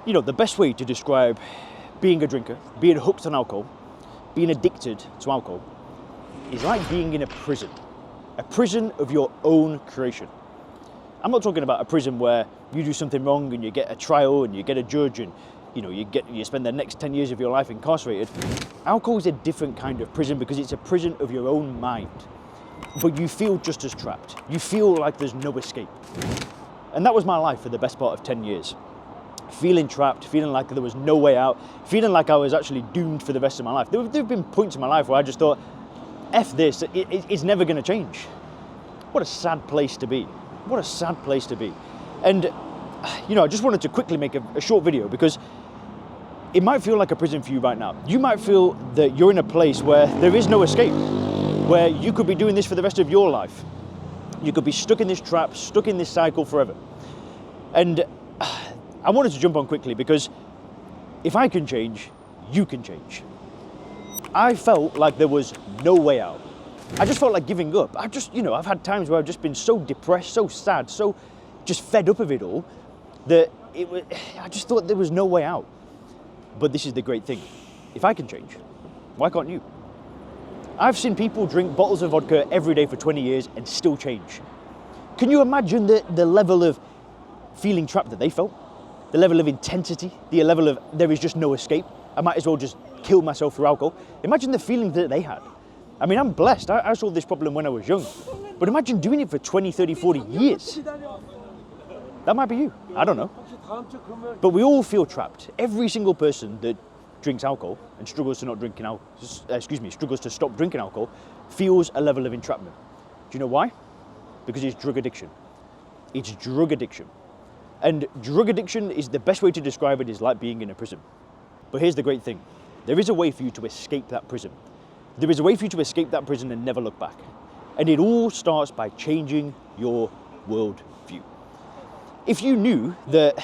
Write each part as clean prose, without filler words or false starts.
The best way to describe being a drinker, being hooked on alcohol, being addicted to alcohol, is like being in a prison of your own creation. I'm not talking about a prison where you do something wrong and you get a trial and you get a judge and you spend the next 10 years of your life incarcerated. Alcohol is a different kind of prison because it's a prison of your own mind. But you feel just as trapped. You feel like there's no escape. And that was my life for the best part of 10 years. Feeling trapped, feeling like there was no way out, feeling like I was actually doomed for the rest of my life. There have been points in my life where I just thought, F this, it's never going to change. What a sad place to be. What a sad place to be. And, I just wanted to quickly make a short video because it might feel like a prison for you right now. You might feel that you're in a place where there is no escape, where you could be doing this for the rest of your life. You could be stuck in this trap, stuck in this cycle forever. And I wanted to jump on quickly because if I can change, you can change. I felt like there was no way out. I just felt like giving up. I've had times where I've just been so depressed, so sad, so just fed up of it all that I just thought there was no way out. But this is the great thing. If I can change, why can't you? I've seen people drink bottles of vodka every day for 20 years and still change. Can you imagine the level of feeling trapped that they felt? The level of intensity, the level of there is just no escape. I might as well just kill myself through alcohol. Imagine the feeling that they had. I mean, I'm blessed. I solved this problem when I was young. But imagine doing it for 20, 30, 40 years. That might be you. I don't know. But we all feel trapped. Every single person that drinks alcohol and struggles to stop drinking alcohol feels a level of entrapment. Do you know why? Because it's drug addiction. It's drug addiction. And drug addiction is the best way to describe it is like being in a prison. But here's the great thing. There is a way for you to escape that prison. There is a way for you to escape that prison and never look back. And it all starts by changing your worldview. If you knew that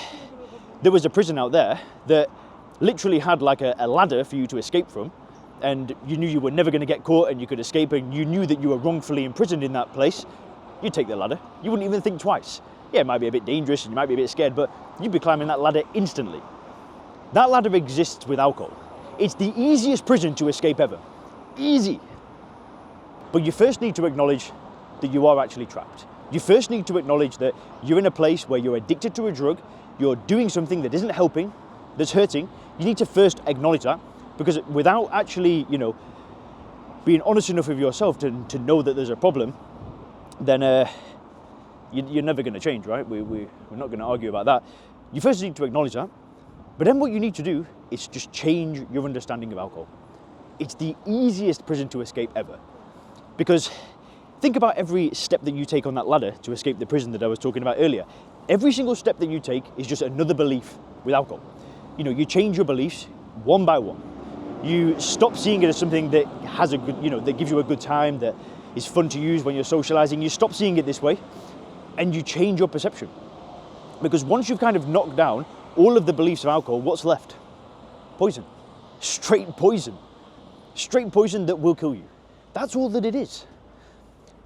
there was a prison out there that literally had like a ladder for you to escape from, and you knew you were never going to get caught and you could escape, and you knew that you were wrongfully imprisoned in that place, you'd take the ladder. You wouldn't even think twice. Yeah, it might be a bit dangerous and you might be a bit scared, but you'd be climbing that ladder instantly. That ladder exists with alcohol. It's the easiest prison to escape ever. Easy. But you first need to acknowledge that you are actually trapped. You first need to acknowledge that you're in a place where you're addicted to a drug, you're doing something that isn't helping, that's hurting. You need to first acknowledge that, because without actually, being honest enough with yourself to know that there's a problem, then you're never going to change, right? We're not going to argue about that. You first need to acknowledge that, but then what you need to do is just change your understanding of alcohol. It's the easiest prison to escape ever, because think about every step that you take on that ladder to escape the prison that I was talking about earlier. Every single step that you take is just another belief with alcohol. You change your beliefs one by one. You stop seeing it as something that has a good, that gives you a good time, that is fun to use when you're socializing. You stop seeing it this way and you change your perception. Because once you've kind of knocked down all of the beliefs of alcohol, what's left? Poison. Straight poison. Straight poison that will kill you. That's all that it is.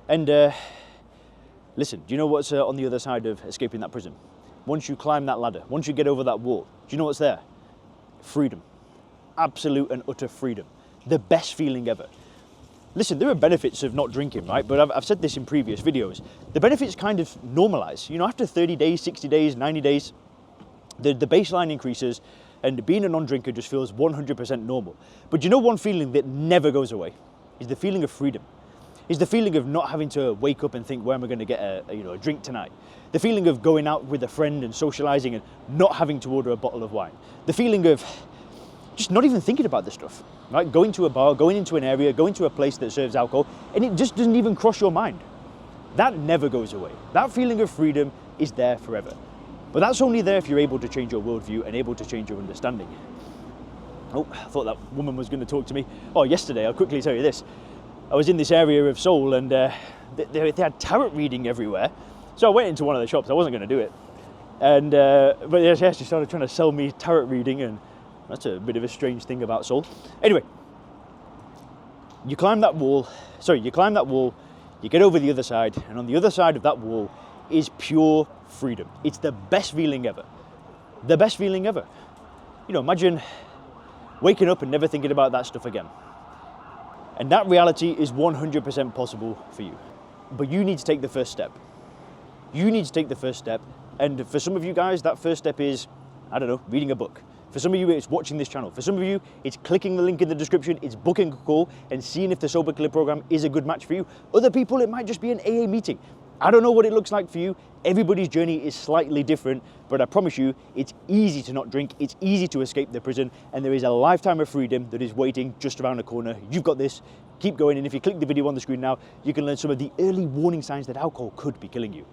And listen, do you know what's on the other side of escaping that prison? Once you climb that ladder, once you get over that wall, do you know what's there? Freedom. Absolute and utter freedom. The best feeling ever. Listen, there are benefits of not drinking, right? But I've said this in previous videos. The benefits kind of normalize. After 30 days, 60 days, 90 days, the baseline increases and being a non-drinker just feels 100% normal. But one feeling that never goes away is the feeling of freedom. Is the feeling of not having to wake up and think, where am I going to get a drink tonight? The feeling of going out with a friend and socializing and not having to order a bottle of wine. The feeling of just not even thinking about this stuff, right? Going to a bar, going into an area, going to a place that serves alcohol, and it just doesn't even cross your mind. That never goes away. That feeling of freedom is there forever. But that's only there if you're able to change your worldview and able to change your understanding. Oh, I thought that woman was going to talk to me. Oh, yesterday, I'll quickly tell you this. I was in this area of Seoul and they had tarot reading everywhere. So I went into one of the shops. I wasn't going to do it. And but she started trying to sell me tarot reading, and that's a bit of a strange thing about Seoul. Anyway, you climb that wall, you get over the other side, and on the other side of that wall is pure freedom. It's the best feeling ever. the best feeling ever. You know, imagine waking up and never thinking about that stuff again. And that reality is 100% possible for you. But you need to take the first step. You need to take the first step. And for some of you guys, that first step is, I don't know, reading a book. For some of you, it's watching this channel. For some of you, it's clicking the link in the description, it's booking a call and seeing if the Sober Killer program is a good match for you. Other people, it might just be an AA meeting. I don't know what it looks like for you. Everybody's journey is slightly different, but I promise you, it's easy to not drink, it's easy to escape the prison, and there is a lifetime of freedom that is waiting just around the corner. You've got this, keep going, and if you click the video on the screen now, you can learn some of the early warning signs that alcohol could be killing you.